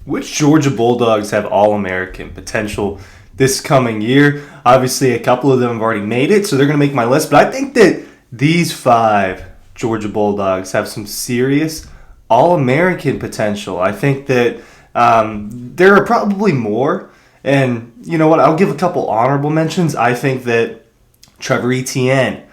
Which Georgia Bulldogs have All-American potential this coming year? Obviously, a couple of them have already made it, so they're going to make my list. But I think that these 5 Georgia Bulldogs have some serious All-American potential. I think that there are probably more. And you know what? I'll give a couple honorable mentions. I think that Trevor Etienne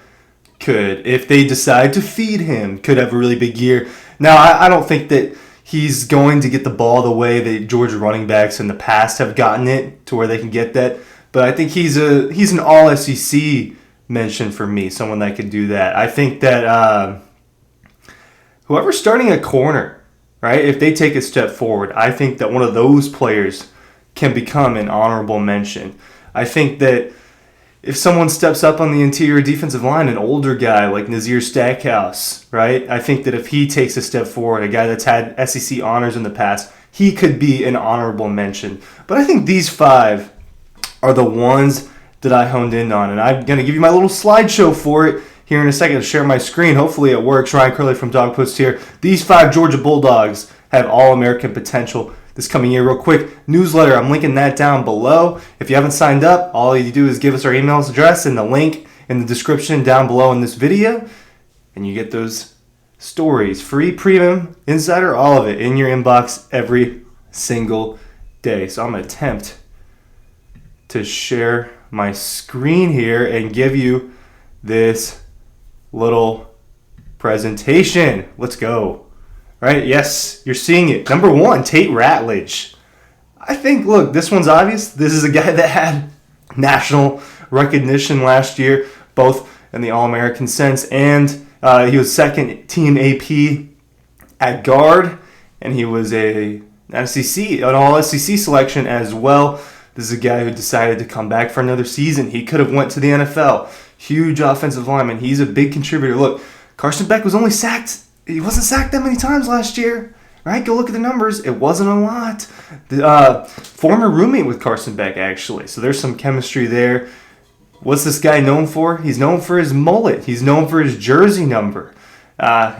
could, if they decide to feed him, could have a really big year. Now, I don't think that he's going to get the ball the way that Georgia running backs in the past have gotten it to where they can get that. But I think he's an all-SEC mention for me, someone that could do that. I think that whoever's starting a corner, right, if they take a step forward, I think that one of those players can become an honorable mention. I think that if someone steps up on the interior defensive line, an older guy like Nazir Stackhouse, right? I think that if he takes a step forward, a guy that's had SEC honors in the past, he could be an honorable mention. But I think these 5 are the ones that I honed in on. And I'm going to give you my little slideshow for it here in a second to share my screen. Hopefully it works. Ryan Curley from Dawg Post here. These 5 Georgia Bulldogs have All-American potential this coming year. Real quick, newsletter, I'm linking that down below. If you haven't signed up, all you do is give us our email address and the link in the description down below in this video, and you get those stories, free, premium, insider, all of it in your inbox every single day. So I'm going to attempt to share my screen here and give you this little presentation. Let's go. Right? Yes, you're seeing it. Number 1, Tate Rage. I think, look, this one's obvious. This is a guy that had national recognition last year, both in the All-American sense, and he was second team AP at guard, and he was an All-SEC selection as well. This is a guy who decided to come back for another season. He could have went to the NFL. Huge offensive lineman. He's a big contributor. Look, Carson Beck was only sacked. He wasn't sacked that many times last year, right? Go look at the numbers. It wasn't a lot. Former roommate with Carson Beck, actually. So there's some chemistry there. What's this guy known for? He's known for his mullet. He's known for his jersey number.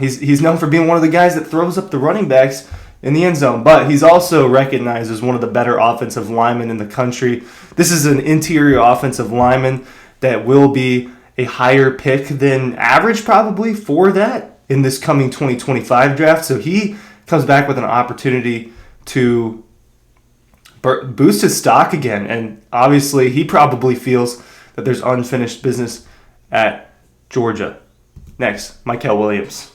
He's known for being one of the guys that throws up the running backs in the end zone. But he's also recognized as one of the better offensive linemen in the country. This is an interior offensive lineman that will be a higher pick than average probably for that in this coming 2025 draft. So he comes back with an opportunity to boost his stock again. And obviously he probably feels that there's unfinished business at Georgia. Next, Mykel Williams.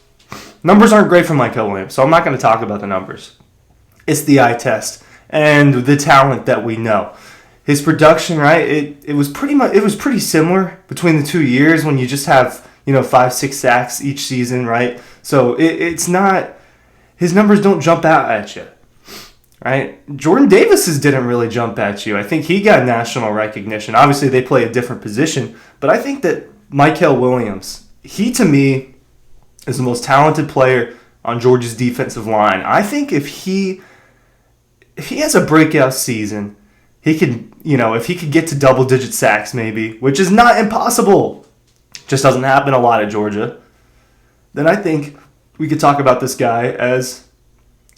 Numbers aren't great for Mykel Williams, so I'm not going to talk about the numbers. It's the eye test and the talent that we know. His production, right? It was pretty similar between the 2 years when you just have 5-6 sacks each season, right? So it's not, his numbers don't jump out at you, right? Jordan Davis's didn't really jump at you. I think he got national recognition. Obviously, they play a different position, but I think that Mykel Williams, he to me is the most talented player on Georgia's defensive line. I think if he has a breakout season, he could, if he could get to double-digit sacks maybe, which is not impossible, just doesn't happen a lot at Georgia, then I think we could talk about this guy as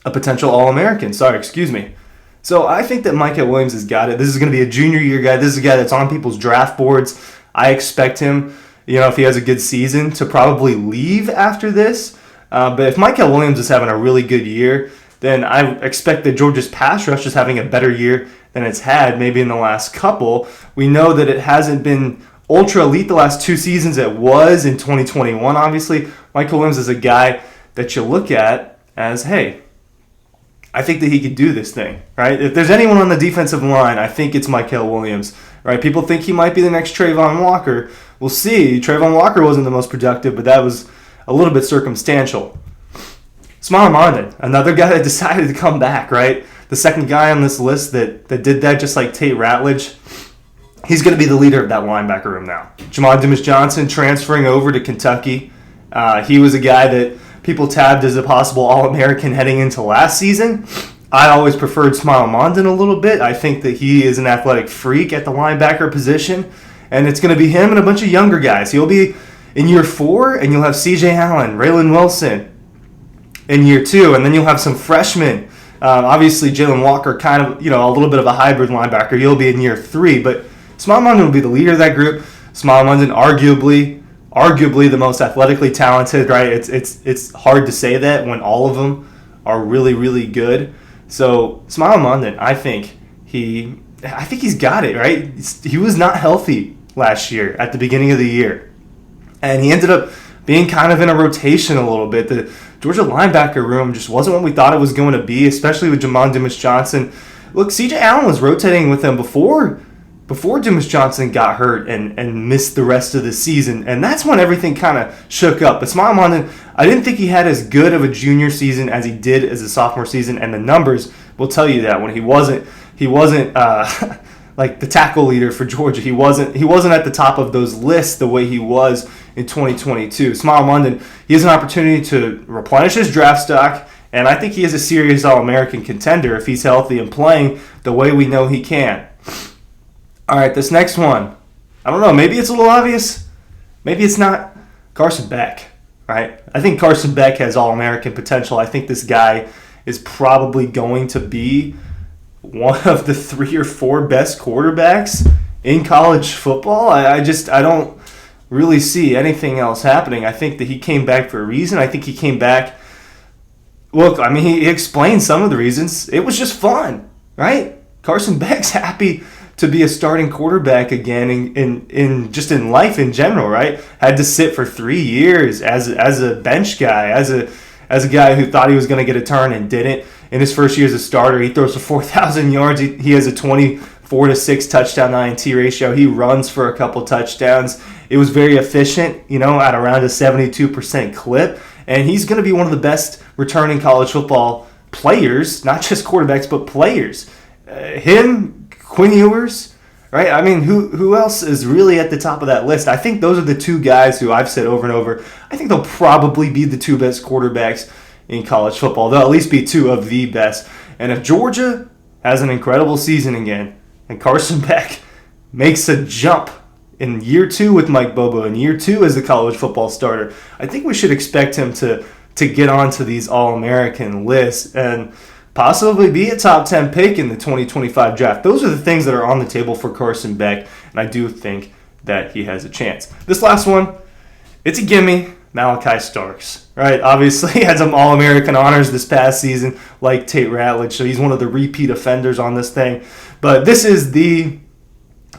a potential All-American. So I think that Mykel Williams has got it. This is going to be a junior year guy. This is a guy that's on people's draft boards. I expect him, if he has a good season, to probably leave after this. But if Mykel Williams is having a really good year, then I expect that Georgia's pass rush is having a better year than it's had maybe in the last couple. We know that it hasn't been ultra elite the last 2 seasons. It was in 2021, obviously. Mykel Williams is a guy that you look at as, hey, I think that he could do this thing, right? If there's anyone on the defensive line, I think it's Mykel Williams, right? People think he might be the next Trayvon Walker. We'll see. Trayvon Walker wasn't the most productive, but that was a little bit circumstantial. Mond, another guy that decided to come back, right? The second guy on this list that did that, just like Tate Rage. He's going to be the leader of that linebacker room now. Jamal Demas-Johnson transferring over to Kentucky. He was a guy that people tabbed as a possible All-American heading into last season. I always preferred Mond a little bit. I think that he is an athletic freak at the linebacker position. And it's going to be him and a bunch of younger guys. He'll be in year 4, and you'll have C.J. Allen, Raylan Wilson in year 2. And then you'll have some freshmen Obviously, Jalen Walker, kind of, a little bit of a hybrid linebacker. He'll be in year 3, but Smael Mondon will be the leader of that group. Smael Mondon, arguably the most athletically talented, right? It's hard to say that when all of them are really, really good. So Smael Mondon, I think he's got it, right? He was not healthy last year at the beginning of the year, and he ended up being kind of in a rotation a little bit. The Georgia linebacker room just wasn't what we thought it was going to be, especially with Jamon Dumas-Johnson. Look, C.J. Allen was rotating with him before Dumas-Johnson got hurt and missed the rest of the season, and that's when everything kind of shook up. But Smael Mondon, I didn't think he had as good of a junior season as he did as a sophomore season, and the numbers will tell you that. When he wasn't like the tackle leader for Georgia, he wasn't at the top of those lists the way he was in 2022. Smael Mondon, he has an opportunity to replenish his draft stock, and I think he is a serious All-American contender if he's healthy and playing the way we know he can. All right, this next one, I don't know, maybe it's a little obvious, maybe it's not. Carson Beck, right? I think Carson Beck has All-American potential. I think this guy is probably going to be one of the 3 or 4 best quarterbacks in college football. I don't really see anything else happening. I think that he came back for a reason. I think he came back. Look, I mean, he explained some of the reasons. It was just fun, right? Carson Beck's happy to be a starting quarterback again in life in general, right? Had to sit for 3 years as a bench guy, as a guy who thought he was going to get a turn and didn't. In his first year as a starter, he throws for 4,000 yards. He has a 24-6 touchdown INT ratio. He runs for a couple touchdowns. It was very efficient, at around a 72% clip. And he's going to be one of the best returning college football players, not just quarterbacks, but players. Him, Quinn Ewers, right? I mean, who else is really at the top of that list? I think those are the 2 guys who I've said over and over. I think they'll probably be the 2 best quarterbacks in college football. They'll at least be 2 of the best. And if Georgia has an incredible season again, and Carson Beck makes a jump in year 2 with Mike Bobo, in year 2 as a college football starter, I think we should expect him to get onto these All-American lists and possibly be a top 10 pick in the 2025 draft. Those are the things that are on the table for Carson Beck, and I do think that he has a chance. This last one, it's a gimme. Malachi Starks, right? Obviously, he had some All-American honors this past season, like Tate Rage, so he's one of the repeat offenders on this thing. But this is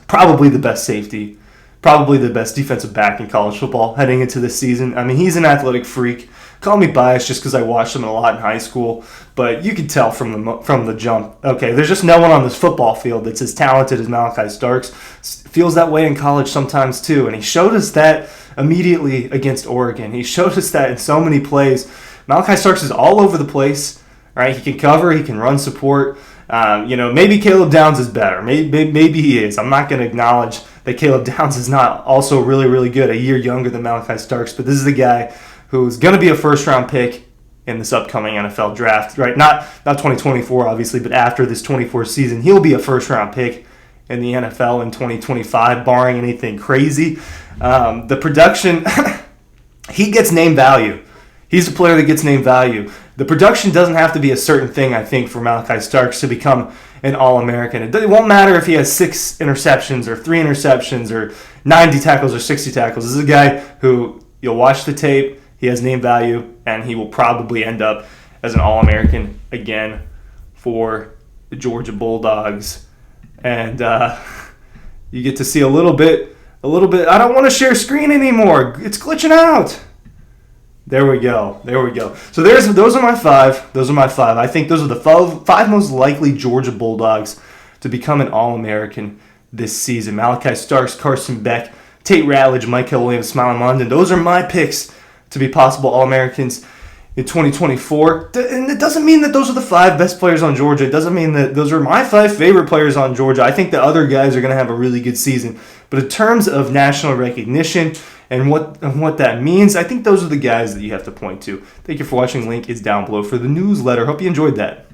probably the best safety, probably the best defensive back in college football heading into this season. I mean, he's an athletic freak. Call me biased just because I watched him a lot in high school, but you could tell from the jump. Okay, there's just no one on this football field that's as talented as Malachi Starks. Feels that way in college sometimes too, and he showed us that immediately against Oregon. He showed us that in so many plays. Malachi Starks is all over the place, right? He can cover, he can run support. Maybe Caleb Downs is better. Maybe he is. I'm not going to acknowledge that Caleb Downs is not also really, really good, a year younger than Malachi Starks, but this is the guy who's going to be a first-round pick in this upcoming NFL draft, right? Not 2024, obviously, but after this 24 season, he'll be a first-round pick in the NFL in 2025, barring anything crazy. The production, he gets name value. He's a player that gets name value. The production doesn't have to be a certain thing, I think, for Malachi Starks to become an All-American. It won't matter if he has 6 interceptions or 3 interceptions or 90 tackles or 60 tackles. This is a guy who you'll watch the tape, he has name value, and he will probably end up as an All-American again for the Georgia Bulldogs. And you get to see a little bit. I don't want to share screen anymore. It's glitching out. There we go. So those are my 5. I think those are the 5 most likely Georgia Bulldogs to become an All-American this season. Malachi Starks, Carson Beck, Tate Rage, Michael Williams, Smael Mondon. Those are my picks to be possible All-Americans in 2024. And it doesn't mean that those are the 5 best players on Georgia. It doesn't mean that those are my 5 favorite players on Georgia. I think the other guys are going to have a really good season. But in terms of national recognition and what that means, I think those are the guys that you have to point to. Thank you for watching. Link is down below for the newsletter. Hope you enjoyed that.